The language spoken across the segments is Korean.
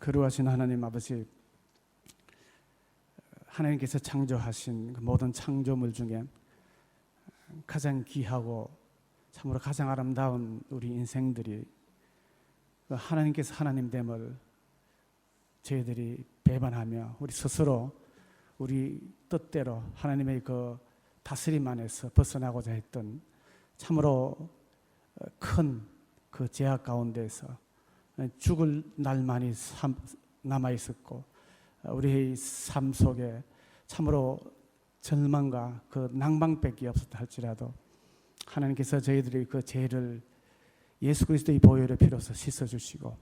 거룩하신 하나님 아버지, 하나님께서 창조하신 그 모든 창조물 중에 가장 귀하고 참으로 가장 아름다운 우리 인생들이 하나님께서 하나님됨을 저희들이 배반하며 우리 스스로 우리 뜻대로 하나님의 그 다스림 안에서 벗어나고자 했던 참으로 큰 그 죄악 가운데서 죽을 날만이 남아 있었고, 우리의 삶 속에 참으로 절망과 그 낭망밖에 없었다 할지라도 하나님께서 저희들의 그 죄를 예수 그리스도의 보혈의 피로서 씻어주시고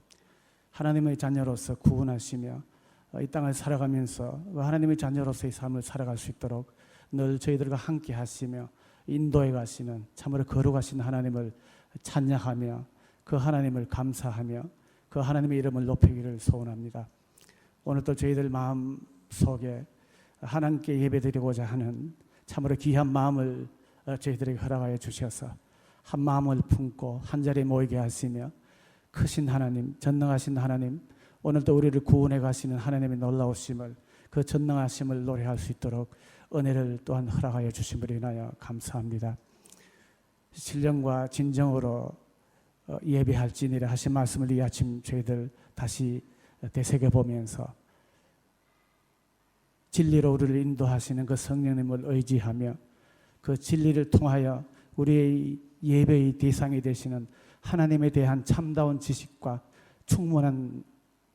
하나님의 자녀로서 구원하시며 이 땅을 살아가면서 하나님의 자녀로서의 삶을 살아갈 수 있도록 늘 저희들과 함께 하시며 인도해 가시는 참으로 거룩하신 하나님을 찬양하며 그 하나님을 감사하며 그 하나님의 이름을 높이기를 소원합니다. 오늘도 저희들 마음 속에 하나님께 예배드리고자 하는 참으로 귀한 마음을 저희들에게 허락하여 주셔서 한 마음을 품고 한 자리에 모이게 하시며 크신 하나님, 전능하신 하나님, 오늘도 우리를 구원해 가시는 하나님의 놀라우심을, 그 전능하심을 노래할 수 있도록 은혜를 또한 허락하여 주심으로 인하여 감사합니다. 신령과 진정으로 예배할지니라 하신 말씀을 이 아침 저희들 다시 되새겨보면서 진리로 우리를 인도하시는 그 성령님을 의지하며 그 진리를 통하여 우리의 예배의 대상이 되시는 하나님에 대한 참다운 지식과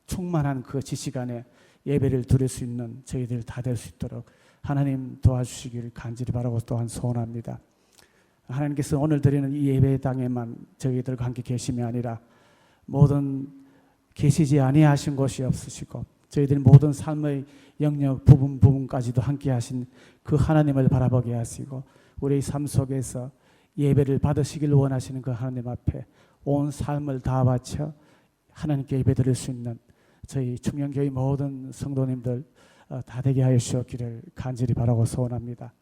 충만한 그 지식 안에 예배를 드릴 수 있는 저희들 다 될 수 있도록 하나님 도와주시기를 간절히 바라고 또한 소원합니다. 하나님께서 오늘 드리는 이 예배당에만 저희들과 함께 계심이 아니라 모든 계시지 아니하신 곳이 없으시고 저희들이 모든 삶의 영역 부분까지도 함께 하신 그 하나님을 바라보게 하시고 우리의 삶 속에서 예배를 받으시길 원하시는 그 하나님 앞에 온 삶을 다 바쳐 하나님께 예배드릴 수 있는 저희 충영교회 모든 성도님들 다 되게 하여 주시기를 간절히 바라고 소원합니다.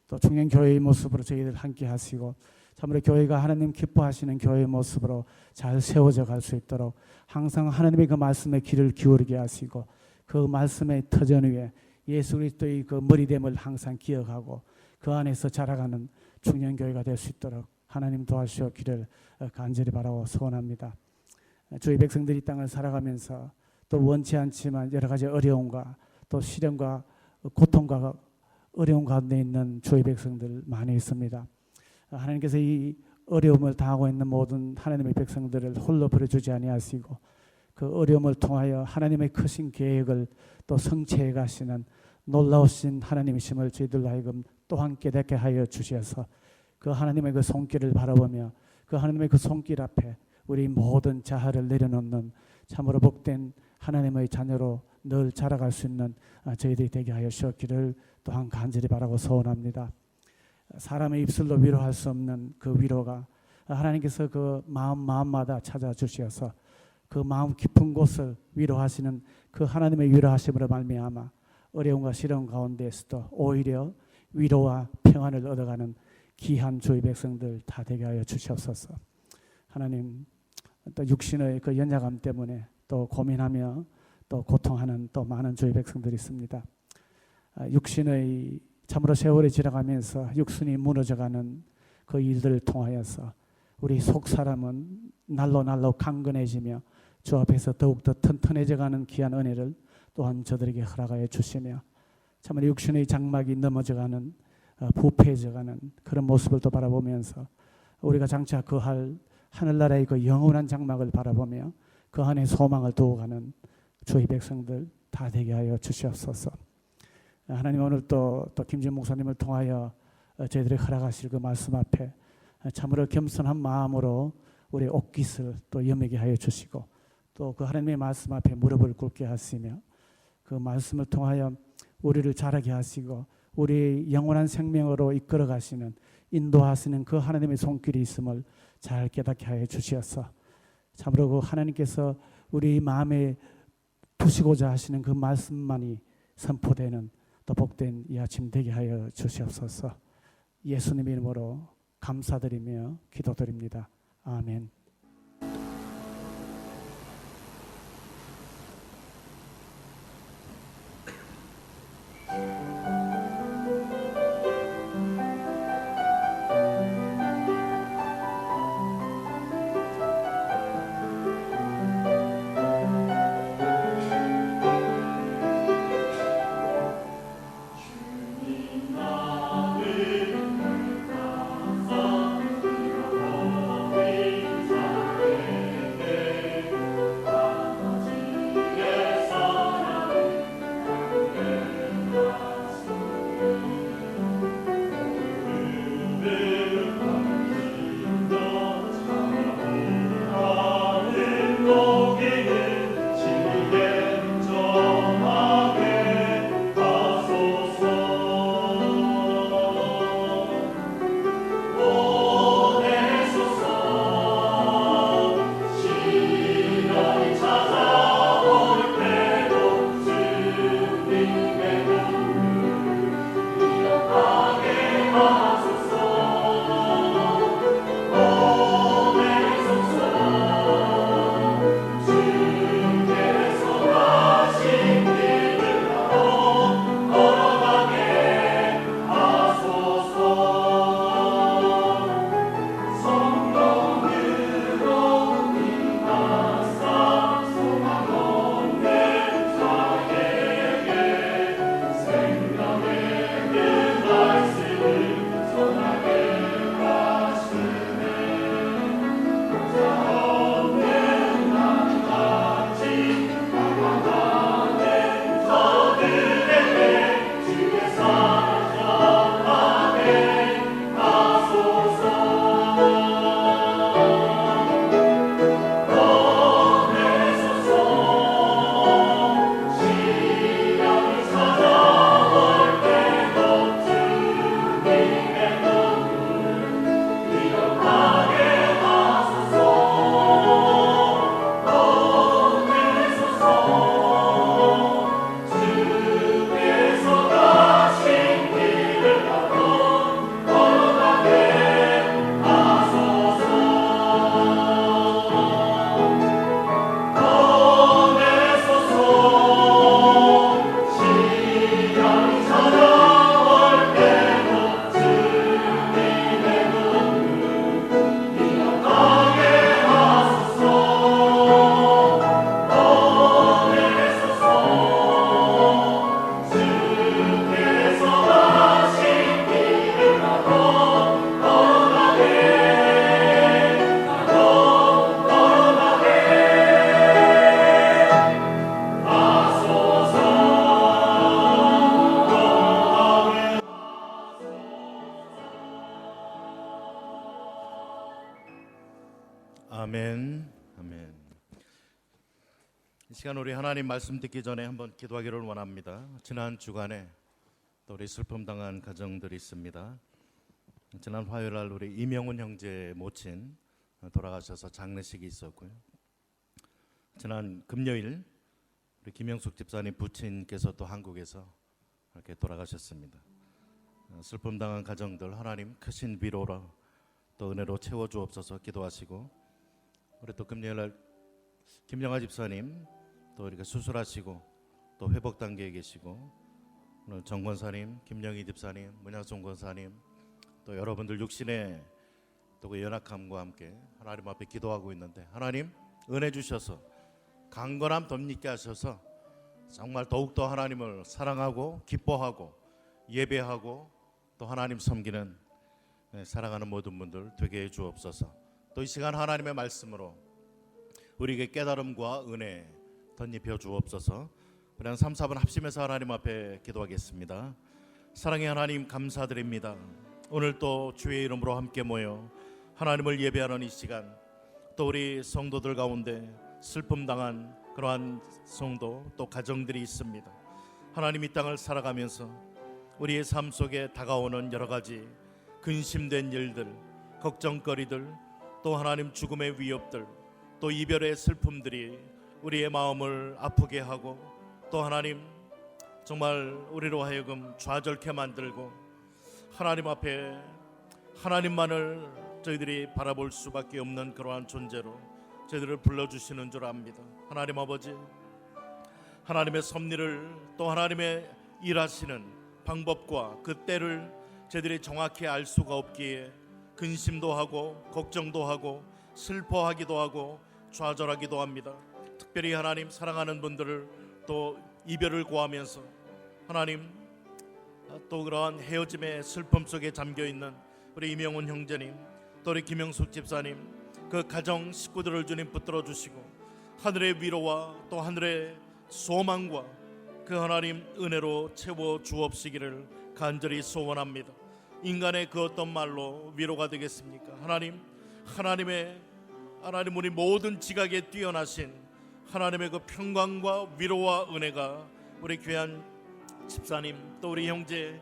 또 충영교회의 모습으로 저희들 함께 하시고 참으로 교회가 하나님 기뻐하시는 교회의 모습으로 잘 세워져 갈 수 있도록 항상 하나님의 그 말씀에 귀를 기울이게 하시고 그 말씀의 터전 위에 예수 그리스도의 그 머리됨을 항상 기억하고 그 안에서 자라가는 충영교회가 될 수 있도록 하나님 도와주시기를 간절히 바라고 소원합니다. 주의 백성들이 이 땅을 살아가면서 또 원치 않지만 여러 가지 어려움과 또 시련과 고통과 어려움 가운데 있는 주의 백성들 많이 있습니다. 하나님께서 이 어려움을 당하고 있는 모든 하나님의 백성들을 홀로 버려주지 아니하시고 그 어려움을 통하여 하나님의 크신 계획을 또 성취해 가시는 놀라우신 하나님이심을 저희들 하여금 또한 깨닫게 하여 주셔서 그 하나님의 그 손길을 바라보며 그 하나님의 그 손길 앞에 우리 모든 자아를 내려놓는 참으로 복된 하나님의 자녀로 늘 자라갈 수 있는 저희들이 되게 하여 주었기를 또한 간절히 바라고 소원합니다. 사람의 입술로 위로할 수 없는 그 위로가 하나님께서 그 마음마다 찾아주셔서 그 마음 깊은 곳을 위로하시는 그 하나님의 위로하심으로 말미암아 어려움과 시련 가운데에서도 오히려 위로와 평안을 얻어가는 귀한 주의 백성들 다 되게 하여 주시옵소서. 하나님, 또 육신의 그 연약함 때문에 또 고민하며 또 고통하는 또 많은 주의 백성들이 있습니다. 육신의 참으로 세월이 지나가면서 육신이 무너져가는 그 일들을 통하여서 우리 속 사람은 날로 강건해지며 주 앞에서 더욱더 튼튼해져가는 귀한 은혜를 또한 저들에게 허락하여 주시며 참으로 육신의 장막이 넘어져가는 부패해져가는 그런 모습을 또 바라보면서 우리가 장차 거할 하늘나라의 그 영원한 장막을 바라보며 그 안에 소망을 두어가는 주의 백성들 다 되게 하여 주시옵소서. 하나님, 오늘 또 김진 목사님을 통하여 저희들이 허락하실 그 말씀 앞에 참으로 겸손한 마음으로 우리 옷깃을 또 여미게 하여 주시고 또 그 하나님의 말씀 앞에 무릎을 꿇게 하시며 그 말씀을 통하여 우리를 자라게 하시고 우리 영원한 생명으로 이끌어 가시는 인도하시는 그 하나님의 손길이 있음을 잘 깨닫게 하여 주시옵소서. 참으로 그 하나님께서 우리 마음에 두시고자 하시는 그 말씀만이 선포되는 또 복된 이 아침 되게 하여 주시옵소서. 예수님 이름으로 감사드리며 기도드립니다. 아멘. 이 시간 우리 하나님 말씀 듣기 전에 한번 기도하기를 원합니다. 지난 주간에 또 우리 슬픔 당한 가정들이 있습니다. 지난 화요일 날 우리 이명훈 형제 모친 돌아가셔서 장례식이 있었고요. 지난 금요일 우리 김영숙 집사님 부친께서 또 한국에서 이렇게 돌아가셨습니다. 슬픔 당한 가정들 하나님 크신 위로로 또 은혜로 채워 주옵소서 기도하시고, 우리 또 금요일 날 김영아 집사님 또 이렇게 수술하시고 또 회복 단계에 계시고, 오늘 정 권사님, 김영희 집사님, 문양송 권사님, 또 여러분들 육신의 또 그 연약함과 함께 하나님 앞에 기도하고 있는데, 하나님 은혜 주셔서 강건함 덧입게 하셔서 정말 더욱더 하나님을 사랑하고 기뻐하고 예배하고 또 하나님 섬기는 사랑하는 모든 분들 되게 해 주옵소서. 또 이 시간 하나님의 말씀으로 우리에게 깨달음과 은혜 덧입혀 주옵소서. 우리 한 3, 4분 합심해서 하나님 앞에 기도하겠습니다. 사랑의 하나님 감사드립니다. 오늘 또 주의 이름으로 함께 모여 하나님을 예배하는 이 시간, 또 우리 성도들 가운데 슬픔 당한 그러한 성도 또 가정들이 있습니다. 하나님 이 땅을 살아가면서 우리의 삶 속에 다가오는 여러 가지 근심된 일들, 걱정거리들, 또 하나님 죽음의 위협들, 또 이별의 슬픔들이 우리의 마음을 아프게 하고 또 하나님 정말 우리로 하여금 좌절케 만들고, 하나님 앞에 하나님만을 저희들이 바라볼 수밖에 없는 그러한 존재로 저희들을 불러주시는 줄 압니다. 하나님 아버지, 하나님의 섭리를 또 하나님의 일하시는 방법과 그 때를 저희들이 정확히 알 수가 없기에 근심도 하고 걱정도 하고 슬퍼하기도 하고 좌절하기도 합니다. 특별히 하나님 사랑하는 분들을 또 이별을 고하면서 하나님 또 그러한 헤어짐의 슬픔 속에 잠겨있는 우리 이명훈 형제님, 또 우리 김영숙 집사님, 그 가정 식구들을 주님 붙들어 주시고 하늘의 위로와 또 하늘의 소망과 그 하나님 은혜로 채워 주옵시기를 간절히 소원합니다. 인간의 그 어떤 말로 위로가 되겠습니까? 하나님 우리 모든 지각에 뛰어나신 하나님의 그 평강과 위로와 은혜가 우리 귀한 집사님 또 우리 형제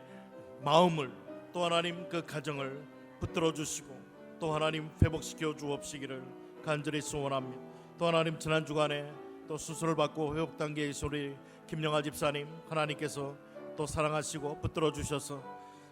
마음을 또 하나님 그 가정을 붙들어 주시고 또 하나님 회복시켜 주옵시기를 간절히 소원합니다. 또 하나님 지난 주간에 또 수술을 받고 회복 단계에 있는 우리 김영아 집사님, 하나님께서 또 사랑하시고 붙들어 주셔서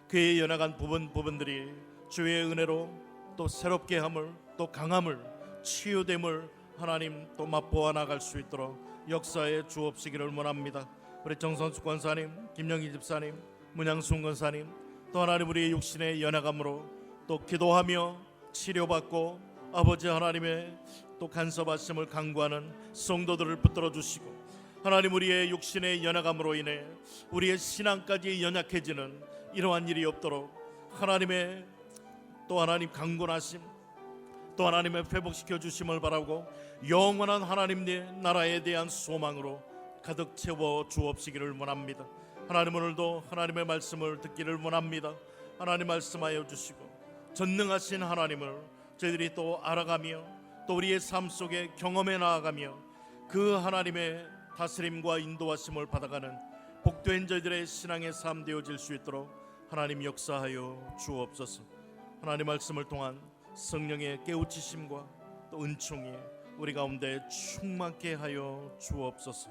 그의 연약한 부분들이 주의 은혜로 또 새롭게 함을 또 강함을 치유됨을 하나님 또 맛보아 나갈 수 있도록 역사에 주옵시기를 원합니다. 우리 정선숙 권사님, 김영희 집사님, 문양순 권사님, 또 하나님 우리의 육신의 연약함으로 또 기도하며 치료받고 아버지 하나님의 또 간섭하심을 간구하는 성도들을 붙들어 주시고, 하나님 우리의 육신의 연약함으로 인해 우리의 신앙까지 연약해지는 이러한 일이 없도록 하나님의 또 하나님 강건하심 또 하나님의 회복시켜 주심을 바라고 영원한 하나님의 나라에 대한 소망으로 가득 채워 주옵시기를 원합니다. 하나님 오늘도 하나님의 말씀을 듣기를 원합니다. 하나님 말씀하여 주시고 전능하신 하나님을 저희들이 또 알아가며 또 우리의 삶 속에 경험해 나아가며 그 하나님의 다스림과 인도하심을 받아가는 복된 저희들의 신앙의 삶 되어질 수 있도록 하나님 역사하여 주옵소서. 하나님 말씀을 통한 성령의 깨우치심과 또 은총이 우리 가운데 충만케 하여 주옵소서.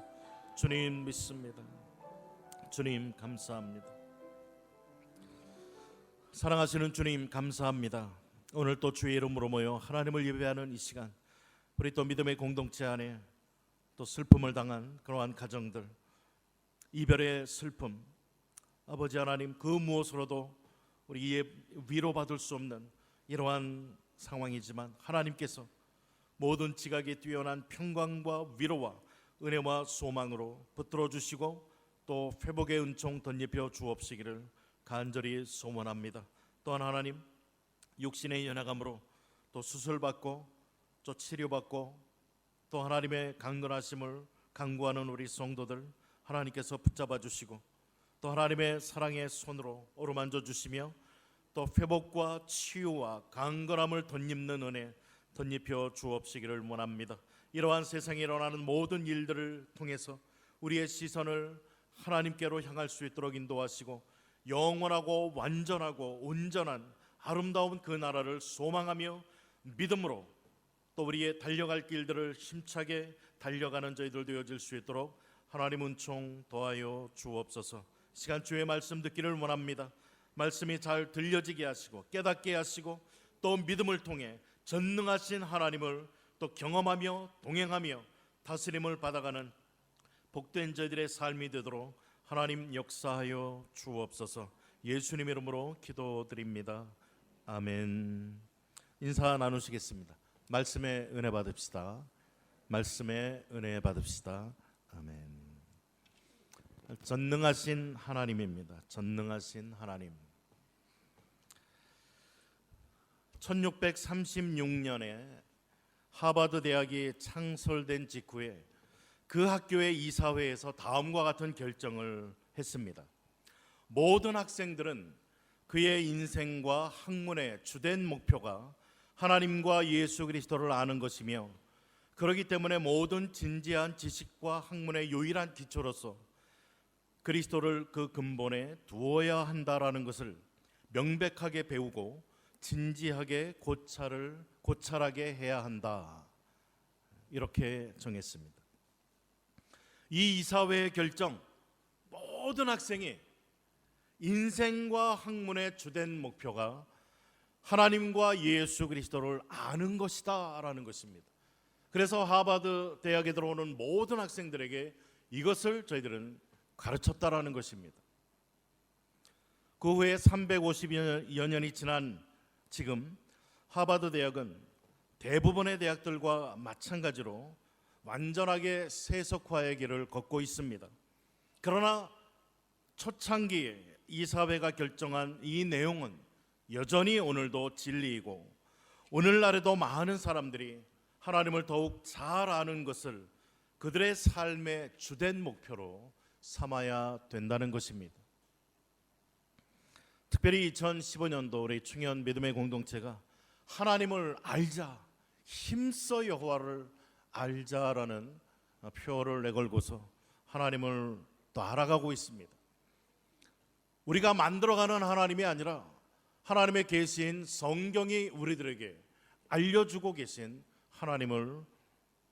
주님 믿습니다. 주님 감사합니다. 사랑하시는 주님 감사합니다. 오늘 또 주의 이름으로 모여 하나님을 예배하는 이 시간, 우리 또 믿음의 공동체 안에 또 슬픔을 당한 그러한 가정들, 이별의 슬픔, 아버지 하나님 그 무엇으로도 우리의 위로받을 수 없는 이러한 상황이지만 하나님께서 모든 지각에 뛰어난 평강과 위로와 은혜와 소망으로 붙들어 주시고 또 회복의 은총 덧입혀 주옵시기를 간절히 소원합니다. 또한 하나님 육신의 연약함으로 또 수술받고 또 치료받고 또 하나님의 강건하심을 간구하는 우리 성도들 하나님께서 붙잡아 주시고 또 하나님의 사랑의 손으로 어루만져 주시며 또 회복과 치유와 강건함을 덧입는 은혜 덧입혀 주옵시기를 원합니다. 이러한 세상에 일어나는 모든 일들을 통해서 우리의 시선을 하나님께로 향할 수 있도록 인도하시고 영원하고 완전하고 온전한 아름다운 그 나라를 소망하며 믿음으로 또 우리의 달려갈 길들을 힘차게 달려가는 저희들 되어질 수 있도록 하나님 은총 더하여 주옵소서. 시간 주의 말씀 듣기를 원합니다. 말씀이 잘 들려지게 하시고 깨닫게 하시고 또 믿음을 통해 전능하신 하나님을 또 경험하며 동행하며 다스림을 받아가는 복된 저희들의 삶이 되도록 하나님 역사하여 주옵소서. 예수님 이름으로 기도드립니다. 아멘. 인사 나누시겠습니다. 말씀의 은혜 받읍시다. 말씀의 은혜 받읍시다. 아멘. 전능하신 하나님입니다. 전능하신 하나님. 1636년에 하버드 대학이 창설된 직후에 그 학교의 이사회에서 다음과 같은 결정을 했습니다. 모든 학생들은 그의 인생과 학문의 주된 목표가 하나님과 예수 그리스도를 아는 것이며 그렇기 때문에 모든 진지한 지식과 학문의 유일한 기초로서 그리스도를 그 근본에 두어야 한다라는 것을 명백하게 배우고 진지하게 고찰하게 해야 한다. 이렇게 정했습니다. 이 이사회의 결정, 모든 학생이 인생과 학문의 주된 목표가 하나님과 예수 그리스도를 아는 것이다 라는 것입니다. 그래서 하버드 대학에 들어오는 모든 학생들에게 이것을 저희들은 가르쳤다라는 것입니다. 그 후에 350여 년이 지난 지금 하버드 대학은 대부분의 대학들과 마찬가지로 완전하게 세속화의 길을 걷고 있습니다. 그러나 초창기에 이사회가 결정한 이 내용은 여전히 오늘도 진리이고 오늘날에도 많은 사람들이 하나님을 더욱 잘 아는 것을 그들의 삶의 주된 목표로 삼아야 된다는 것입니다. 특별히 2015년도 우리 충현 믿음의 공동체가 하나님을 알자, 힘써 여호와를 알자라는 표어를 내걸고서 하나님을 또 알아가고 있습니다. 우리가 만들어가는 하나님이 아니라 하나님의 계신 성경이 우리들에게 알려주고 계신 하나님을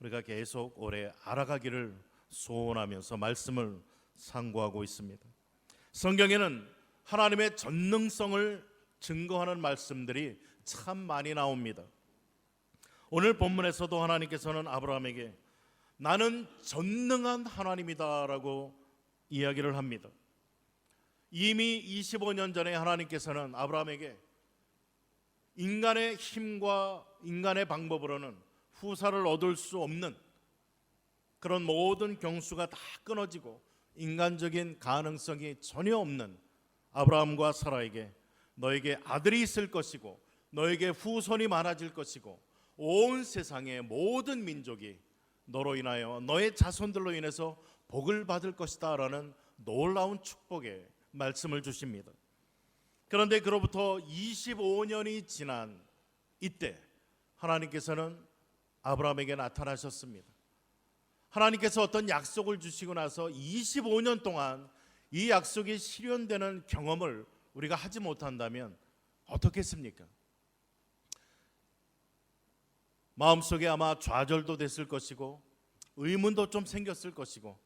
우리가 계속 오래 알아가기를 소원하면서 말씀을 상고하고 있습니다. 성경에는 하나님의 전능성을 증거하는 말씀들이 참 많이 나옵니다. 오늘 본문에서도 하나님께서는 아브라함에게 나는 전능한 하나님이다 라고 이야기를 합니다. 이미 25년 전에 하나님께서는 아브라함에게 인간의 힘과 인간의 방법으로는 후사를 얻을 수 없는 그런 모든 경수가 다 끊어지고 인간적인 가능성이 전혀 없는 아브라함과 사라에게 너에게 아들이 있을 것이고 너에게 후손이 많아질 것이고 온 세상의 모든 민족이 너로 인하여 너의 자손들로 인해서 복을 받을 것이다 라는 놀라운 축복의 말씀을 주십니다. 그런데 그로부터 25년이 지난 이때 하나님께서는 아브라함에게 나타나셨습니다. 하나님께서 어떤 약속을 주시고 나서 25년 동안 이 약속이 실현되는 경험을 우리가 하지 못한다면 어떻겠습니까? 마음속에 아마 좌절도 됐을 것이고 의문도 좀 생겼을 것이고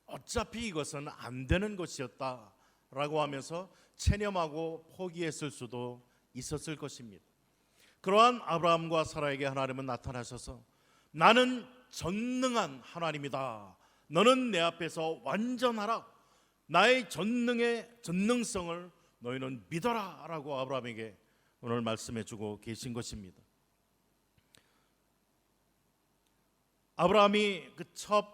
어차피 이것은 안 되는 것이었다라고 하면서 체념하고 포기했을 수도 있었을 것입니다. 그러한 아브라함과 사라에게 하나님은 나타나셔서 나는 전능한 하나님이다. 너는 내 앞에서 완전하라. 나의 전능성을 너희는 믿어라 라고 아브라함에게 오늘 말씀해 주고 계신 것입니다. 아브라함이 그 첫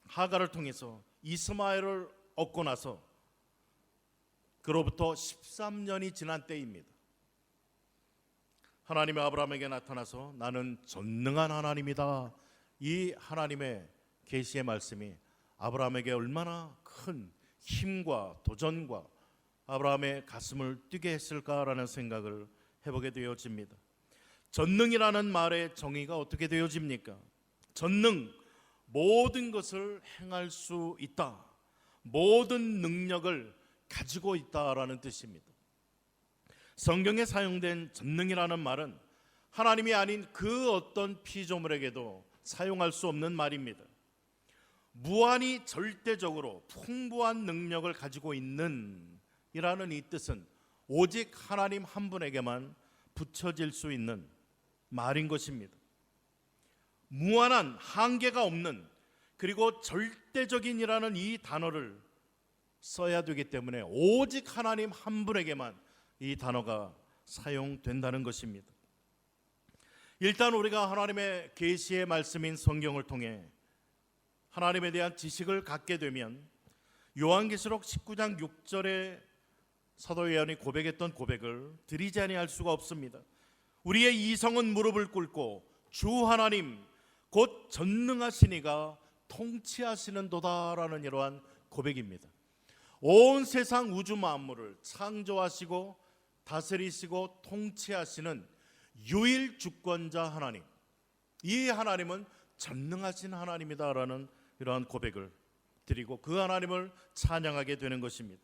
하가를 통해서 이스마엘을 얻고 나서 그로부터 13년이 지난 때입니다. 하나님이 아브라함에게 나타나서 나는 전능한 하나님이다. 이 하나님의 계시의 말씀이 아브라함에게 얼마나 큰 힘과 도전과 아브라함의 가슴을 뛰게 했을까라는 생각을 해보게 되어집니다. 전능이라는 말의 정의가 어떻게 되어집니까? 전능, 모든 것을 행할 수 있다, 모든 능력을 가지고 있다라는 뜻입니다. 성경에 사용된 전능이라는 말은 하나님이 아닌 그 어떤 피조물에게도 사용할 수 없는 말입니다. 무한히 절대적으로 풍부한 능력을 가지고 있는 이라는 이 뜻은 오직 하나님 한 분에게만 붙여질 수 있는 말인 것입니다. 무한한, 한계가 없는, 그리고 절대적인이라는 이 단어를 써야 되기 때문에 오직 하나님 한 분에게만 이 단어가 사용된다는 것입니다. 일단 우리가 하나님의 계시의 말씀인 성경을 통해 하나님에 대한 지식을 갖게 되면 요한계시록 19장 6절에 사도 요한이 고백했던 고백을 드리지 아니할 수가 없습니다. 우리의 이성은 무릎을 꿇고 주 하나님 곧 전능하시니가 통치하시는도다라는 이러한 고백입니다. 온 세상 우주 만물을 창조하시고 다스리시고 통치하시는 유일 주권자 하나님, 이 하나님은 전능하신 하나님이다라는 이러한 고백을 드리고 그 하나님을 찬양하게 되는 것입니다.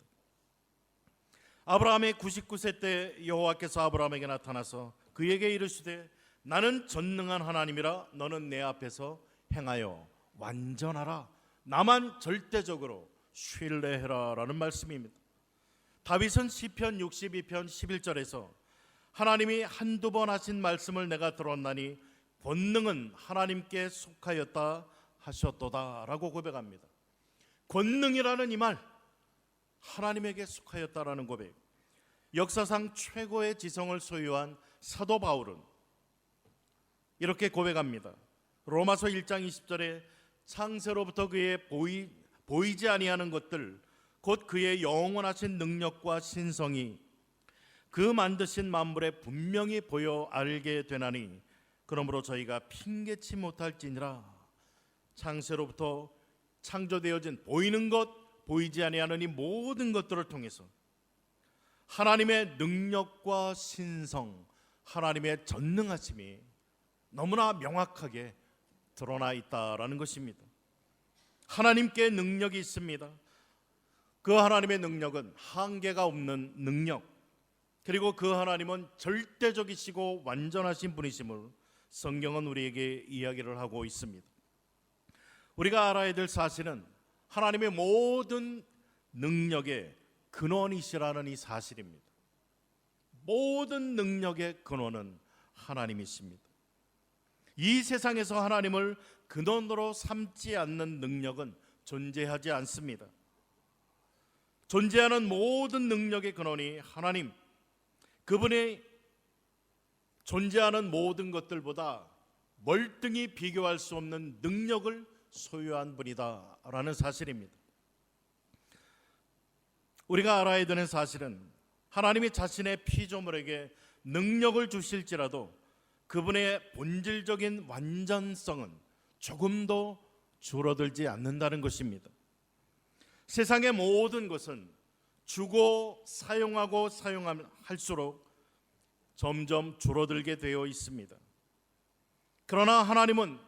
아브라함의 99세 때 여호와께서 아브라함에게 나타나서 그에게 이르시되 나는 전능한 하나님이라 너는 내 앞에서 행하여 완전하라, 나만 절대적으로 신뢰해라 라는 말씀입니다. 다윗은 시편 62편 11절에서 하나님이 한두 번 하신 말씀을 내가 들었나니 권능은 하나님께 속하였다 하셨도다 라고 고백합니다. 권능이라는 이 말, 하나님에게 속하였다라는 고백. 역사상 최고의 지성을 소유한 사도 바울은 이렇게 고백합니다. 로마서 1장 20절에 창세로부터 그의 보이지 아니하는 것들 곧 그의 영원하신 능력과 신성이 그 만드신 만물에 분명히 보여 알게 되나니 그러므로 저희가 핑계치 못할지니라. 창세로부터 창조되어진 보이는 것 보이지 아니하는 이 모든 것들을 통해서 하나님의 능력과 신성, 하나님의 전능하심이 너무나 명확하게 드러나 있다라는 것입니다. 하나님께 능력이 있습니다. 그 하나님의 능력은 한계가 없는 능력, 그리고 그 하나님은 절대적이시고 완전하신 분이심을 성경은 우리에게 이야기를 하고 있습니다. 우리가 알아야 될 사실은 하나님의 모든 능력의 근원이시라는 이 사실입니다. 모든 능력의 근원은 하나님이십니다. 이 세상에서 하나님을 근원으로 삼지 않는 능력은 존재하지 않습니다. 존재하는 모든 능력의 근원이 하나님, 그분의 존재하는 모든 것들보다 멀등히 비교할 수 없는 능력을 소유한 분이다라는 사실입니다. 우리가 알아야 되는 사실은 하나님이 자신의 피조물에게 능력을 주실지라도 그분의 본질적인 완전성은 조금도 줄어들지 않는다는 것입니다. 세상의 모든 것은 주고 사용하고 사용할수록 점점 줄어들게 되어 있습니다. 그러나 하나님은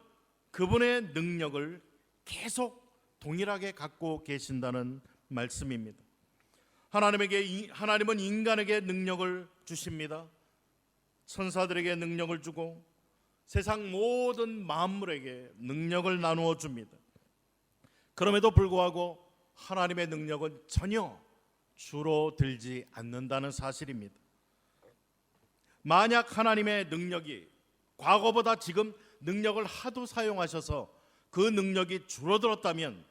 그분의 능력을 계속 동일하게 갖고 계신다는 말씀입니다. 하나님은 인간에게 능력을 주십니다. 천사들에게 능력을 주고 세상 모든 만물에게 능력을 나누어 줍니다. 그럼에도 불구하고 하나님의 능력은 전혀 줄어들지 않는다는 사실입니다. 만약 하나님의 능력이 과거보다 지금 능력을 하도 사용하셔서 그 능력이 줄어들었다면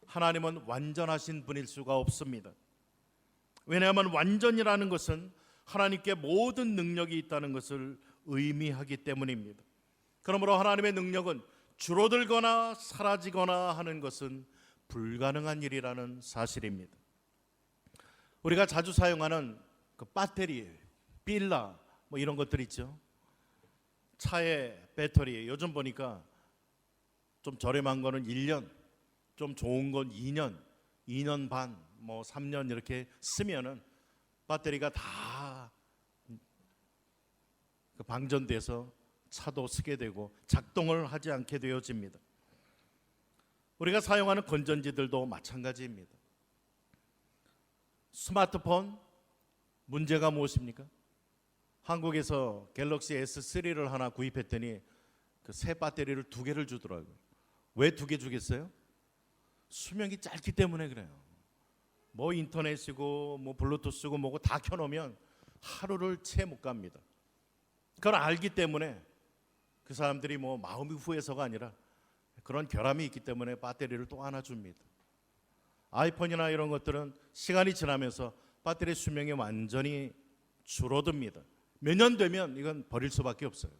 하나님은 완전하신 분일 수가 없습니다. 왜냐하면 완전이라는 것은 하나님께 모든 능력이 있다는 것을 의미하기 때문입니다. 그러므로 하나님의 능력은 줄어들거나 사라지거나 하는 것은 불가능한 일이라는 사실입니다. 우리가 자주 사용하는 그 배터리, 필라 뭐 이런 것들 있죠. 차의 배터리 요즘 보니까 좀 저렴한 거는 1년, 좀 좋은 건 2년, 2년 반, 뭐 3년 이렇게 쓰면은 배터리가 다 방전돼서 차도 쓰게 되고 작동을 하지 않게 되어집니다. 우리가 사용하는 건전지들도 마찬가지입니다. 스마트폰 문제가 무엇입니까? 한국에서 갤럭시 S3를 하나 구입했더니 그 새 배터리를 2개를 주더라고요. 왜 2개 주겠어요? 수명이 짧기 때문에 그래요. 뭐 인터넷이고 뭐 블루투스고 뭐고 다 켜놓으면 하루를 채 못 갑니다. 그걸 알기 때문에 그 사람들이 뭐 마음이 후해서가 아니라 그런 결함이 있기 때문에 배터리를 또 하나 줍니다. 아이폰이나 이런 것들은 시간이 지나면서 배터리 수명이 완전히 줄어듭니다. 몇 년 되면 이건 버릴 수밖에 없어요.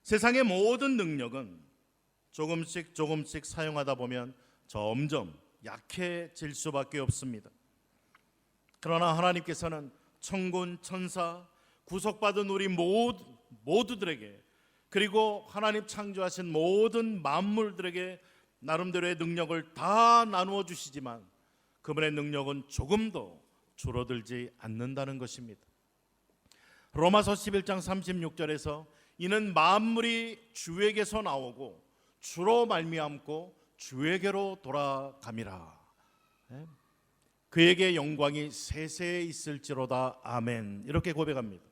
세상의 모든 능력은 조금씩 사용하다 보면 점점 약해질 수밖에 없습니다. 그러나 하나님께서는 천군 천사, 구속받은 우리 모두들에게, 그리고 하나님 창조하신 모든 만물들에게 나름대로의 능력을 다 나누어 주시지만 그분의 능력은 조금도 줄어들지 않는다는 것입니다. 로마서 11장 36절에서 이는 만물이 주에게서 나오고 주로 말미암고 주에게로 돌아감이라. 그에게 영광이 세세에 있을지로다. 아멘. 이렇게 고백합니다.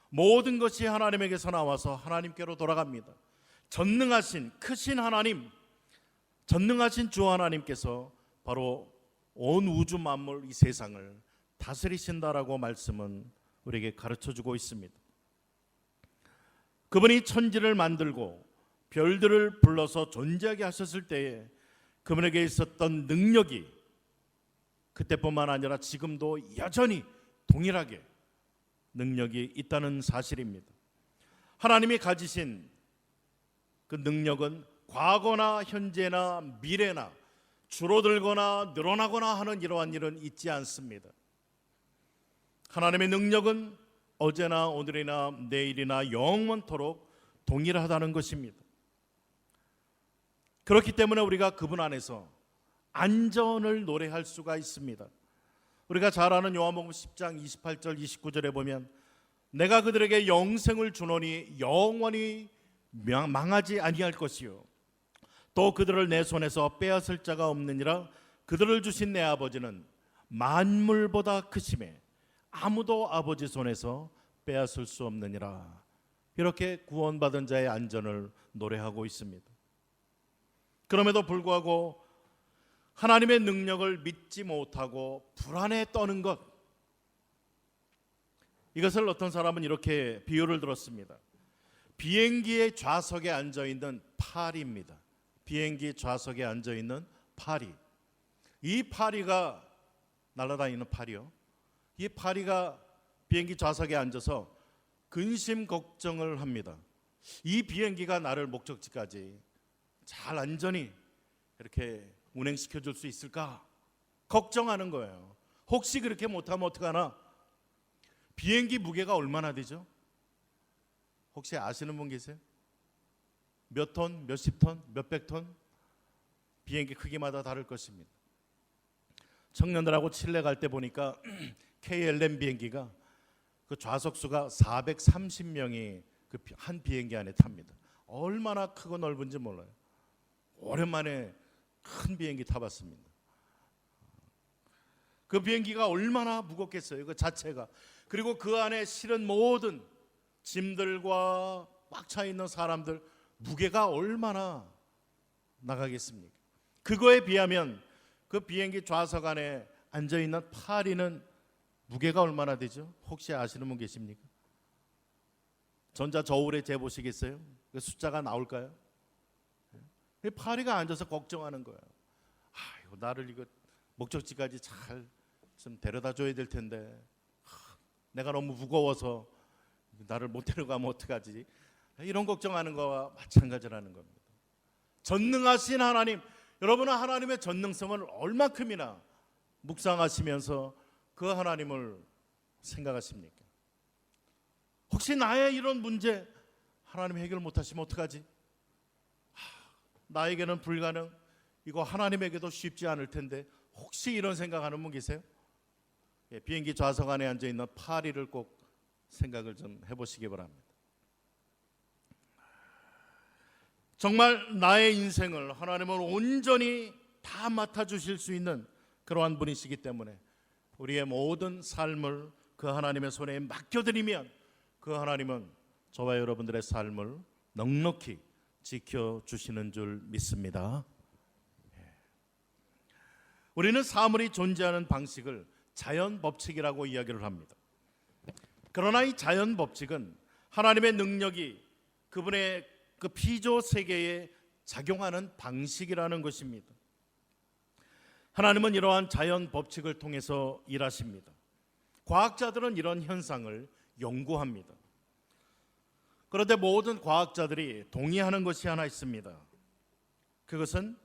모든 것이 하나님에게서 나와서 하나님께로 돌아갑니다. 전능하신 크신 하나님, 전능하신 주 하나님께서 바로 온 우주 만물 이 세상을 다스리신다라고 말씀은 우리에게 가르쳐주고 있습니다. 그분이 천지를 만들고 별들을 불러서 존재하게 하셨을 때에 그분에게 있었던 능력이 그때뿐만 아니라 지금도 여전히 동일하게 능력이 있다는 사실입니다. 하나님이 가지신 그 능력은 과거나 현재나 미래나 줄어들거나 늘어나거나 하는 이러한 일은 있지 않습니다. 하나님의 능력은 어제나 오늘이나 내일이나 영원토록 동일하다는 것입니다. 그렇기 때문에 우리가 그분 안에서 안전을 노래할 수가 있습니다. 우리가 잘 아는 요한복음 10장 28절 29절에 보면 내가 그들에게 영생을 주노니 영원히 망하지 아니할 것이요 또 그들을 내 손에서 빼앗을 자가 없느니라. 그들을 주신 내 아버지는 만물보다 크심에 아무도 아버지 손에서 빼앗을 수 없느니라. 이렇게 구원받은 자의 안전을 노래하고 있습니다. 그럼에도 불구하고 하나님의 능력을 믿지 못하고 불안에 떠는 것, 이것을 어떤 사람은 이렇게 비유를 들었습니다. 비행기의 좌석에 앉아있는 파리입니다. 비행기 좌석에 앉아있는 파리. 이 파리가 날아다니는 파리요. 이 파리가 비행기 좌석에 앉아서 근심 걱정을 합니다. 이 비행기가 나를 목적지까지 잘 안전히 이렇게 운행시켜 줄 수 있을까 걱정하는 거예요. 혹시 그렇게 못하면 어떡하나. 비행기 무게가 얼마나 되죠? 혹시 아시는 분 계세요? 몇 톤, 몇십 톤, 몇백 톤? 비행기 크기마다 다를 것입니다. 청년들하고 칠레 갈 때 보니까 KLM 비행기가 그 좌석수가 430명이 그 한 비행기 안에 탑니다. 얼마나 크고 넓은지 몰라요. 오랜만에 큰 비행기 타봤습니다. 그 비행기가 얼마나 무겁겠어요, 그 자체가. 그리고 그 안에 실은 모든 짐들과 꽉 차 있는 사람들, 무게가 얼마나 나가겠습니까? 그거에 비하면 그 비행기 좌석 안에 앉아있는 파리는 무게가 얼마나 되죠? 혹시 아시는 분 계십니까? 전자저울에 재보시겠어요? 그 숫자가 나올까요? 파리가 앉아서 걱정하는 거예요. 아이고, 나를 이거 목적지까지 잘 좀 데려다 줘야 될 텐데 내가 너무 무거워서 나를 못 데려가면 어떡하지? 이런 걱정하는 거와 마찬가지라는 겁니다. 전능하신 하나님, 여러분은 하나님의 전능성을 얼마큼이나 묵상하시면서 그 하나님을 생각하십니까? 혹시 나의 이런 문제 하나님 해결 못하시면 어떡하지? 나에게는 불가능, 이거 하나님에게도 쉽지 않을 텐데 혹시 이런 생각하는 분 계세요? 비행기 좌석 안에 앉아있는 파리를 꼭 생각을 좀 해보시기 바랍니다. 정말 나의 인생을 하나님은 온전히 다 맡아주실 수 있는 그러한 분이시기 때문에 우리의 모든 삶을 그 하나님의 손에 맡겨드리면 그 하나님은 저와 여러분들의 삶을 넉넉히 지켜주시는 줄 믿습니다. 우리는 사물이 존재하는 방식을 자연 법칙이라고 이야기를 합니다. 그러나 이 자연 법칙은 하나님의 능력이 그분의 그 피조 세계에 작용하는 방식이라는 것입니다. 하나님은 이러한 자연 법칙을 통해서 일하십니다. 과학자들은 이런 현상을 연구합니다. 그런데 모든 과학자들이 동의하는 것이 하나 있습니다. 그것은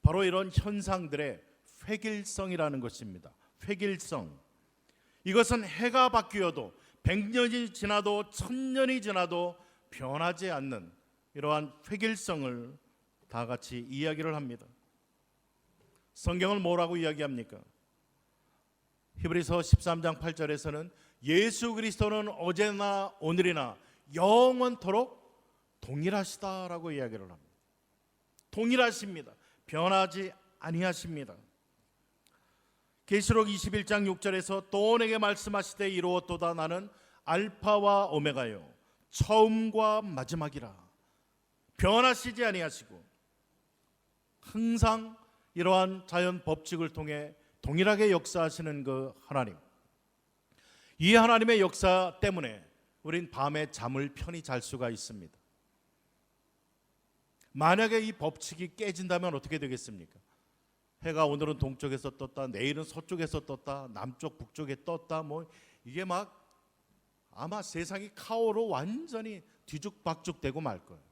바로 이런 현상들의 획일성이라는 것입니다. 획일성. 이것은 해가 바뀌어도 100년이 지나도 1000년이 지나도 변하지 않는 이러한 획일성을 다 같이 이야기를 합니다. 성경은 뭐라고 이야기합니까? 히브리서 13장 8절에서는 예수 그리스도는 어제나 오늘이나 영원토록 동일하시다라고 이야기를 합니다. 동일하십니다. 변하지 아니하십니다. 계시록 21장 6절에서 또 내게 말씀하시되 이루었도다. 나는 알파와 오메가요 처음과 마지막이라. 변하시지 아니하시고 항상 이러한 자연 법칙을 통해 동일하게 역사하시는 그 하나님, 이 하나님의 역사 때문에 우린 밤에 잠을 편히 잘 수가 있습니다. 만약에 이 법칙이 깨진다면 어떻게 되겠습니까? 해가 오늘은 동쪽에서 떴다, 내일은 서쪽에서 떴다, 남쪽 북쪽에 떴다, 뭐 이게 막 아마 세상이 카오로 완전히 뒤죽박죽되고 말 거예요.